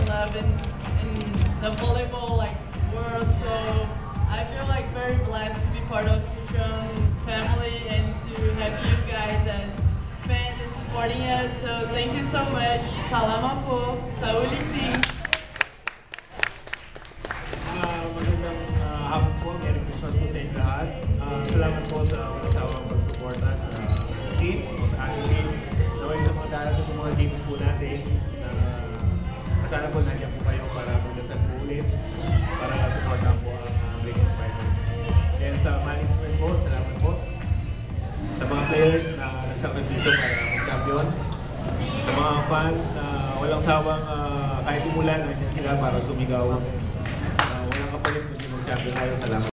love in the volleyball world. So I feel very blessed to be part of Strong family and to have you guys as fans and supporting us. So thank you so much. Salamat po sa ulitin. Magandang hapon po. Merry Christmas po sa inyo lahat. Salamat po sa walang sawang pagsuporta sa team o sa ating team. Naway sa mga darating po mga teams po natin na sana po nandiyan po kayo para magdasal po ulit para supportan po ang Racing Fighters. And sa management po, salamat po. Sa mga players na nagsakripisyo para mag-champion. Sa mga fans na walang sawang kahit umulan, nandiyan sila para sumigaw. Walang kapalit kung mag-champion tayo. Salamat.